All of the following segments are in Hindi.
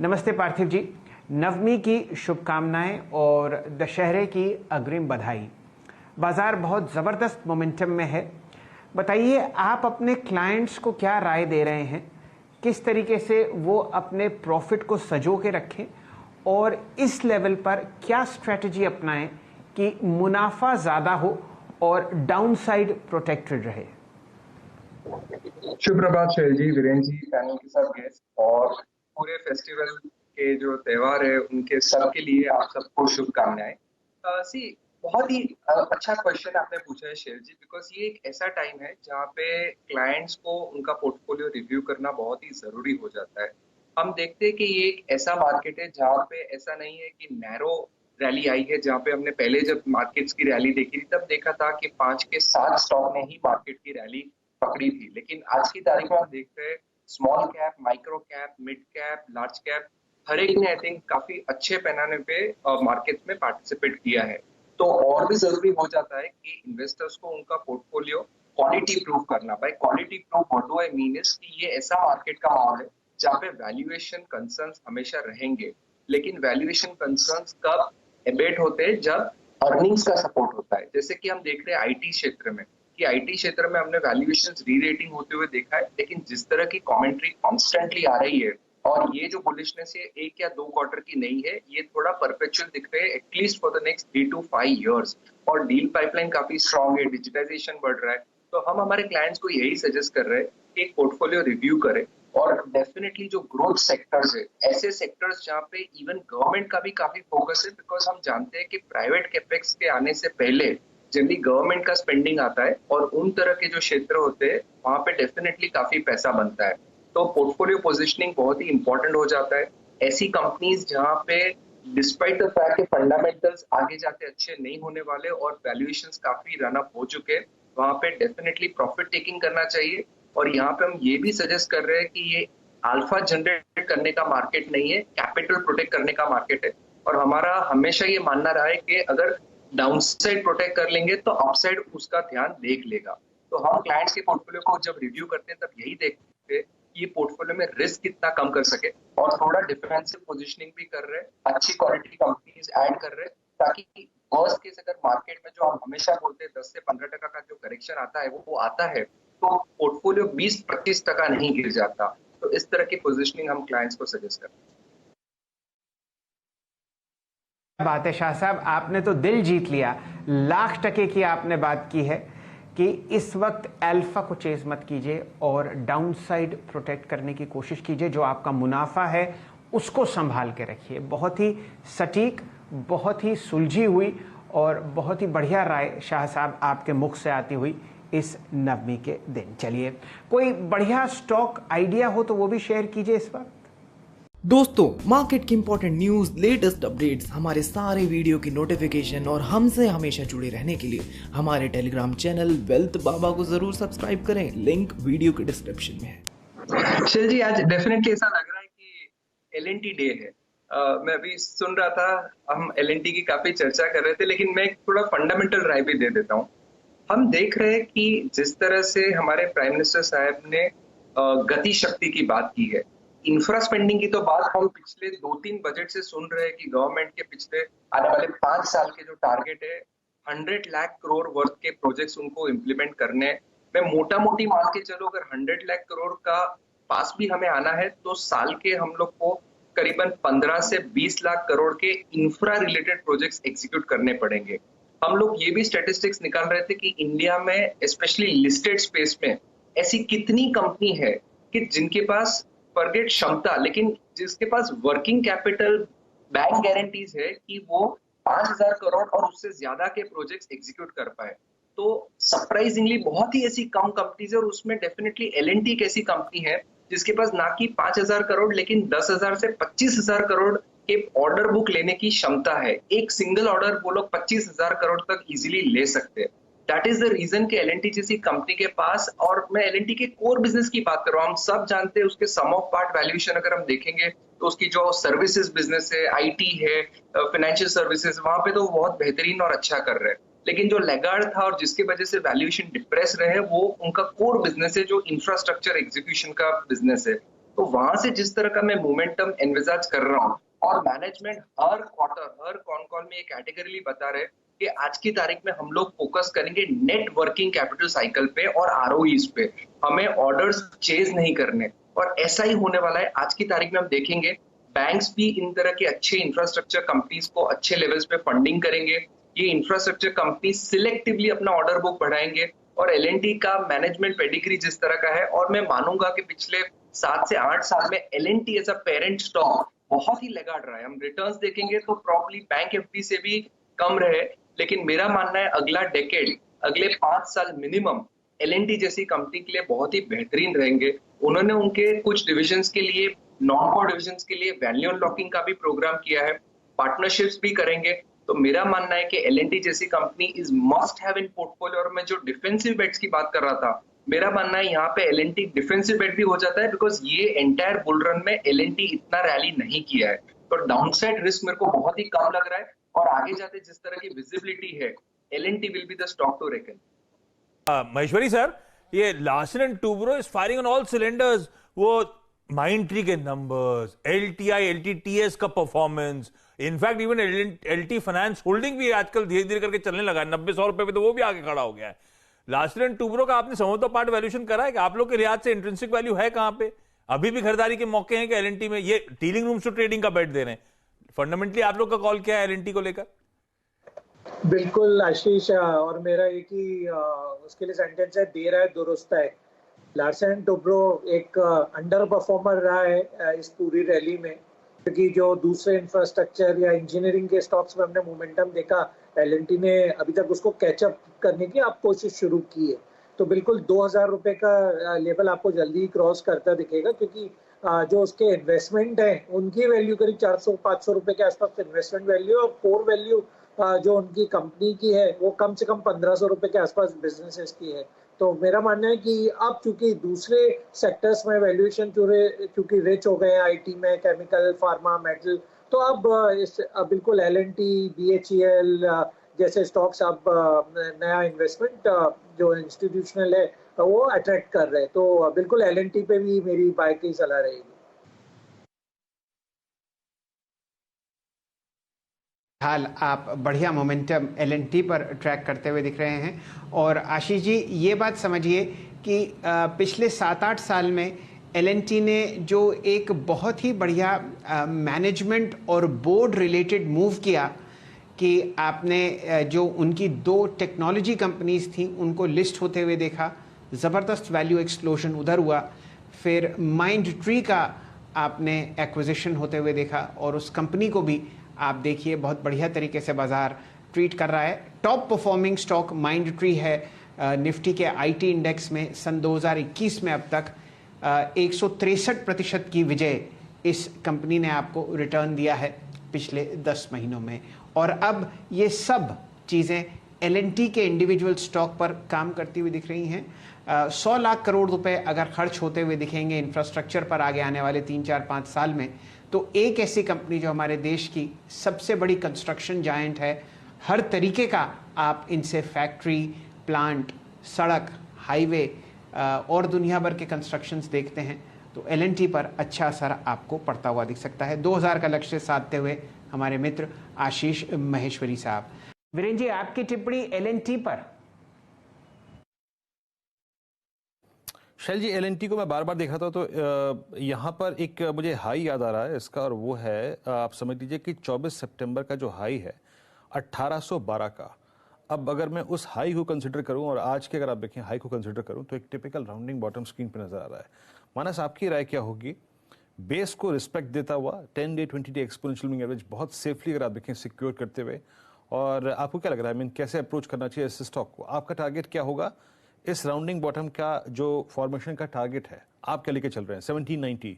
नमस्ते पार्थिव जी, नवमी की शुभकामनाएं और दशहरे की अग्रिम बधाई। बाजार बहुत ज़बरदस्त मोमेंटम में है। बताइए, आप अपने क्लाइंट्स को क्या राय दे रहे हैं, किस तरीके से वो अपने प्रॉफिट को सजो के रखें और इस लेवल पर क्या स्ट्रेटजी अपनाएं कि मुनाफा ज़्यादा हो और डाउनसाइड प्रोटेक्टेड रहे। शुभ प्रभात शैल जी, वीरेंद्र जी, पैनल के सब गेस्ट और पूरे फेस्टिवल के जो त्योहार है उनके सबके लिए आप सबको शुभकामनाएं। सी बहुत ही अच्छा क्वेश्चन आपने पूछा है शैल जी, बिकॉज ये एक ऐसा टाइम है जहाँ पे क्लाइंट्स को उनका पोर्टफोलियो रिव्यू करना बहुत ही जरूरी हो जाता है। हम देखते हैं कि ये एक ऐसा मार्केट है जहाँ पे ऐसा नहीं है कि नैरो रैली आई है, जहाँ पे हमने पहले जब मार्केट्स की रैली देखी थी तब देखा था कि 5 के 7 स्टॉक ने ही मार्केट की रैली पकड़ी थी। लेकिन आज की तारीख में हम देखते हैं small cap, micro cap, mid cap, large cap हर एक ने आई थिंक काफी अच्छे पैमाने पे मार्केट में पार्टिसिपेट किया है। तो और भी जरूरी हो जाता है कि इन्वेस्टर्स को उनका पोर्टफोलियो क्वालिटी प्रूव करना। Bye quality prove what do I mean is कि ये ऐसा मार्केट का माहौल है जहाँ पे वैल्यूएशन कंसर्न्स हमेशा रहेंगे, लेकिन वैल्यूएशन कंसर्न्स कब एबेट होते हैं? जब अर्निंग्स का सपोर्ट होता है। जैसे कि हम देख रहे हैं आईटी क्षेत्र में कि आईटी क्षेत्र में हमने वैल्यूएशंस री-रेटिंग होते हुए देखा है, लेकिन जिस तरह की कमेंट्री कॉन्स्टेंटली आ रही है और ये जो बुलिशनेस है 1 या 2 क्वार्टर की नहीं है, ये थोड़ा परपेचुअल दिख रहे हैं at least for the next 3 to 5 years. और डील पाइपलाइन काफी स्ट्रांग है, डिजिटाइजेशन बढ़ रहा है। तो हम हमारे क्लाइंट्स को यही सजेस्ट कर रहे हैं कि एक पोर्टफोलियो रिव्यू करें और डेफिनेटली जो ग्रोथ सेक्टर्स है, ऐसे सेक्टर्स जहाँ पे इवन गवर्नमेंट का भी काफी फोकस है, बिकॉज हम जानते हैं कि प्राइवेट कैपेक्स के आने से पहले जनरली गवर्नमेंट का स्पेंडिंग आता है और उन तरह के जो क्षेत्र होते हैं वहां पे डेफिनेटली काफी पैसा बनता है। तो पोर्टफोलियो पोजीशनिंग बहुत ही इंपॉर्टेंट हो जाता है। ऐसी कंपनीज जहां पे डिस्पाइट द फैक्ट कि फंडामेंटल्स आगे जाके अच्छे नहीं होने वाले और वैल्यूएशंस काफी रन अप हो चुके हैं, वहां पे डेफिनेटली प्रॉफिट टेकिंग करना चाहिए। और यहाँ पे हम ये भी सजेस्ट कर रहे हैं कि ये अल्फा जनरेट करने का मार्केट नहीं है, कैपिटल प्रोटेक्ट करने का मार्केट है। और हमारा हमेशा ये मानना रहा है कि अगर डाउनसाइड प्रोटेक्ट कर लेंगे तो अपसाइड उसका ध्यान देख लेगा। तो हम क्लाइंट्स के पोर्टफोलियो को जब रिव्यू करते हैं तब यही देखते हैं कि ये पोर्टफोलियो में रिस्क कितना कम कर सके और थोड़ा डिफेंसिव पोजीशनिंग भी कर रहे हैं, अच्छी क्वालिटी कंपनीज ऐड कर रहे हैं, ताकि वर्स्ट केस अगर मार्केट में जो हम हमेशा बोलते हैं 10 से 15% का जो करेक्शन आता है वो आता है तो पोर्टफोलियो 20-25% नहीं गिर जाता। तो इस तरह की पोजीशनिंग हम क्लाइंट्स को सजेस्ट करते हैं। बात है शाह साहब, आपने तो दिल जीत लिया। लाख टके की आपने बात की है कि इस वक्त अल्फा को चेज मत कीजिए और डाउनसाइड प्रोटेक्ट करने की कोशिश कीजिए। जो आपका मुनाफा है उसको संभाल के रखिए। बहुत ही सटीक, बहुत ही सुलझी हुई और बहुत ही बढ़िया राय शाह साहब आपके मुख से आती हुई इस नवमी के दिन। चलिए, कोई बढ़िया स्टॉक आइडिया हो तो वो भी शेयर कीजिए इस वक्त। दोस्तों, मार्केट की इंपॉर्टेंट न्यूज, लेटेस्ट अपडेट्स, हमारे सारे वीडियो की नोटिफिकेशन और हमसे हमेशा जुड़े रहने के लिए हमारे टेलीग्राम चैनल वेल्थ बाबा को जरूर सब्सक्राइब करें। लिंक वीडियो के डिस्क्रिप्शन में है। शैल जी, आज डेफिनेटली ऐसा लग रहा है कि LNT डे है। मैं अभी सुन रहा था, हम LNT की काफी चर्चा कर रहे थे, लेकिन मैं थोड़ा फंडामेंटल राय भी दे देता हूँ। हम देख रहे हैं कि जिस तरह से हमारे प्राइम मिनिस्टर साहब ने गति शक्ति की बात की है, इंफ्रा स्पेंडिंग की तो बात हम पिछले 2-3 बजट से सुन रहे हैं कि गवर्नमेंट के पिछले आने वाले 5 साल के जो टारगेट है 100 लाख करोड़ वर्थ के प्रोजेक्ट्स उनको इम्प्लीमेंट करने। मैं मोटा मोटी मान के चलो, अगर 100 लाख करोड़ का पास भी हमें आना है तो साल के हम लोग को करीबन 15 से 20 लाख करोड़ के इंफ्रा रिलेटेड प्रोजेक्ट्स एग्जीक्यूट करने पड़ेंगे। हम लोग ये भी स्टैटिस्टिक्स निकाल रहे थे कि इंडिया में स्पेशली लिस्टेड स्पेस में ऐसी कितनी कंपनी है कि जिनके पास फॉरगेट क्षमता, लेकिन जिसके पास वर्किंग कैपिटल, बैंक गारंटीज है कि वो 5,000 करोड़ और उससे ज्यादा के प्रोजेक्ट्स एग्जीक्यूट कर पाए। तो सरप्राइजिंगली बहुत ही ऐसी कम कंपनीज है और उसमें डेफिनेटली LNT एक ऐसी कंपनी है जिसके पास ना कि 5,000 करोड़ लेकिन 10,000 से 25,000 करोड़ के ऑर्डर बुक लेने की क्षमता है। एक सिंगल ऑर्डर वो लोग 25,000 करोड़ तक इजीली ले सकते हैं। दैट इज द रीजन कि LNT जैसी कंपनी के पास, और मैं LNT के कोर बिजनेस की बात कर रहा हूँ, हम सब जानते हैं उसके सम ऑफ पार्ट वैल्यूएशन अगर हम देखेंगे तो उसकी जो सर्विसेज बिजनेस है, IT है, फाइनेंशियल सर्विसेज, वहां पे तो बहुत बेहतरीन और अच्छा कर रहे हैं। लेकिन जो लैगार्ड था और जिसकी वजह से वैल्यूएशन डिप्रेस रहे वो उनका कोर बिजनेस है जो इंफ्रास्ट्रक्चर एग्जीक्यूशन का बिजनेस है। तो वहां से जिस तरह का मैं मोमेंटम एनविजाज कर रहा हूँ, और मैनेजमेंट हर क्वार्टर हर कॉन कॉल में ये कैटेगरीली बता रहे कि आज की तारीख में हम लोग फोकस करेंगे नेट वर्किंग कैपिटल साइकिल पे और आरओईज पे, हमें ऑर्डर्स चेज नहीं करने। और ऐसा ही होने वाला है। आज की तारीख में हम देखेंगे बैंक्स भी इन तरह के अच्छे इंफ्रास्ट्रक्चर कंपनीज को अच्छे लेवल्स पे फंडिंग करेंगे। ये इंफ्रास्ट्रक्चर कंपनी सिलेक्टिवली अपना ऑर्डर बुक बढ़ाएंगे। और एलएनटी का मैनेजमेंट पेडिग्री जिस तरह का है, और मैं मानूंगा कि पिछले 7 से 8 साल में L and T as a parent stock बहुत ही लगाड़ रहा है। हम रिटर्न्स देखेंगे तो प्रॉब्ली बैंक एफडी से भी कम रहे, लेकिन मेरा मानना है अगला डेकेड, अगले 5 साल मिनिमम एलएनटी जैसी कंपनी के लिए बहुत ही बेहतरीन रहेंगे। उन्होंने उनके कुछ डिविजन्स के लिए, नॉन कोर डिविजन्स के लिए वैल्यू अनलॉकिंग का भी प्रोग्राम किया है, पार्टनरशिप्स भी करेंगे। तो मेरा मानना है कि एलएनटी जैसी company is must have in portfolio. और मैं जो डिफेंसिव बेट्स की बात कर रहा था, मेरा मानना है यहाँ पे एलएनटी डिफेंसिव बेट भी हो जाता है, बिकॉज ये एंटायर बुल रन में एलएनटी इतना रैली नहीं किया है। तो डाउनसाइड रिस्क मेरे को बहुत ही कम लग रहा है, और आगे जाते जिस तरह की विजिबिलिटी है, L and T will be the stock to reckon. Maheshwari sir, ये Larsen and Toubro is firing on all cylinders. वो माइंडट्री के नंबर्स, एलटीआई एलटीटीएस का performance, in fact even LT finance holding भी आजकल धीरे धीरे करके चलने लगा है। 90-100 रुपए पे तो वो भी आगे खड़ा हो गया है। लार्सन एंड टुब्रो का आपने सम ऑफ द पार्ट वैल्यूएशन करा है कि आप लोग के लिहाज से इंट्रिंसिक वैल्यू है कहां पे? अभी भी खरीदारी के मौके हैं कि एलएनटी में? ये डीलिंग रूम्स टू ट्रेडिंग का बेट दे रहे हैं। फंडामेंटली आप लोग का कॉल क्या है एलएनटी को लेकर? बिल्कुल आशीष, और मेरा एक ही उसके लिए सेंटेंस है, देर है दुरुस्त है। लार्सन टुब्रो एक अंडर परफॉर्मर रहा है इस पूरी रैली में, क्योंकि जो दूसरे इंफ्रास्ट्रक्चर या इंजीनियरिंग के स्टॉक्स में हमने मोमेंटम देखा, एलएनटी ने अभी तक उसको कैचअप करने की आप कोशिश शुरू की है। तो बिल्कुल 2000 रुपए का लेवल आपको जल्दी क्रॉस करता दिखेगा, क्योंकि जो उसके इन्वेस्टमेंट है उनकी वैल्यू करीब 400-500 रुपए के आसपास इन्वेस्टमेंट वैल्यू, और कोर वैल्यू जो उनकी कंपनी की है वो कम से कम 1500 रुपए के आसपास बिजनेसेस की है। तो मेरा मानना है कि अब चूंकि दूसरे सेक्टर्स में वैल्यूएशन चूंकि रिच हो गए हैं, आईटी में, केमिकल, फार्मा, मेटल, तो अब बिल्कुल एलएनटी, बीएचईएल जैसे स्टॉक्स अब नया इन्वेस्टमेंट जो इंस्टीट्यूशनल है वो अट्रैक्ट कर रहे हैं। तो बिल्कुल एलएनटी पे भी मेरी बाय की सलाह रहेगी। हाल आप बढ़िया मोमेंटम एलएनटी पर ट्रैक करते हुए दिख रहे हैं। और आशीष जी, ये बात समझिए कि पिछले 7-8 साल में एलएनटी ने जो एक बहुत ही बढ़िया मैनेजमेंट और बोर्ड रिलेटेड मूव किया कि आपने जो उनकी 2 टेक्नोलॉजी कंपनीज थी उनको लिस्ट होते हुए देखा, ज़बरदस्त वैल्यू एक्सप्लोजन उधर हुआ। फिर माइंडट्री का आपने एक्विजिशन होते हुए देखा, और उस कंपनी को भी आप देखिए बहुत बढ़िया तरीके से बाजार ट्रीट कर रहा है। टॉप परफॉर्मिंग स्टॉक माइंडट्री है निफ्टी के आईटी इंडेक्स में। सन 2021 में अब तक 163% की विजय इस कंपनी ने आपको रिटर्न दिया है पिछले 10 महीनों में। और अब ये सब चीज़ें एलएनटी के इंडिविजुअल स्टॉक पर काम करती हुई दिख रही हैं। 100 लाख करोड़ रुपए अगर खर्च होते हुए दिखेंगे इंफ्रास्ट्रक्चर पर आगे आने वाले 3-4-5 साल में, तो एक ऐसी कंपनी जो हमारे देश की सबसे बड़ी कंस्ट्रक्शन जायंट है, हर तरीके का आप इनसे फैक्ट्री, प्लांट, सड़क, हाईवे और दुनिया भर के कंस्ट्रक्शंस देखते हैं, तो एलएनटी पर अच्छा असर आपको पड़ता हुआ दिख सकता है। 2000 का लक्ष्य साधते हुए हमारे मित्र आशीष महेश्वरी साहब। वीरेंद्र जी, आपकी टिप्पणी एलएनटी पर? शैल जी, एलएनटी को मैं बार बार देख रहा था, तो यहाँ पर एक मुझे हाई याद आ रहा है इसका, और वो है आप समझ लीजिए कि 24 सितंबर का जो हाई है 1812 का। अब अगर मैं उस हाई को कंसिडर करूं और आज के अगर आप देखें हाई को कंसिडर करूं, तो एक टिपिकल राउंडिंग बॉटम स्क्रीन पे नजर आ रहा है। मानस, आपकी राय क्या होगी? बेस को रिस्पेक्ट देता हुआ 10 day 20 day exponential moving average बहुत सेफली अगर आप देखें सिक्योर करते हुए, और आपको क्या लग रहा है, मीन कैसे अप्रोच करना चाहिए इस स्टॉक को? आपका टारगेट क्या होगा? इस राउंडिंग बॉटम का जो फॉर्मेशन का टारगेट है, आप क्या लेके चल रहे हैं? 1790।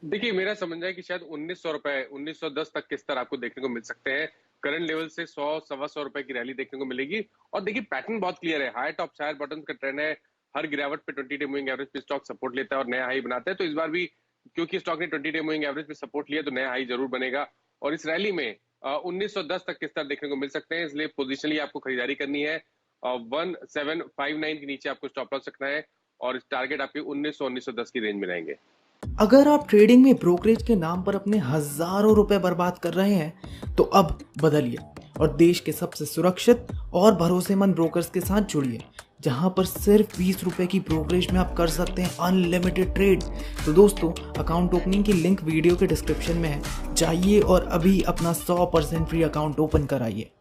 देखिए, मेरा समझना है कि शायद 1900 रुपए, 1910 तक के स्तर आपको देखने को मिल सकते हैं। करंट लेवल से 100-125 रुपए की रैली देखने को मिलेगी। और देखिए, पैटर्न बहुत क्लियर है, हाई टॉप हायर बॉटम का ट्रेंड है। हर गिरावट पे 20 डे मूविंग एवरेज पे स्टॉक सपोर्ट लेता है और नया हाई बनाता है। तो इस बार भी क्योंकि स्टॉक ने 20 डे मूविंग एवरेज पे सपोर्ट लिया, तो नया हाई जरूर बनेगा। और इस रैली में 1910 तक के स्तर देखने को मिल सकते हैं, इसलिए पोजिशनली आपको खरीदारी करनी है। 1759 के नीचे आपको स्टॉप लॉस रखना है, और टारगेट आपके 1900-1910 की रेंज में रहेंगे। अगर आप ट्रेडिंग में ब्रोकरेज के नाम पर अपने हजारों रुपए बर्बाद कर रहे हैं तो अब बदलिए और देश के सबसे सुरक्षित और भरोसेमंद ब्रोकर्स के साथ जुड़िए, जहां पर सिर्फ 20 रुपए की ब्रोकरेज में आप कर सकते हैं अनलिमिटेड ट्रेड। तो दोस्तों, अकाउंट ओपनिंग की लिंक वीडियो के डिस्क्रिप्शन में है, जाइए और अभी अपना 100% फ्री अकाउंट ओपन कराइए।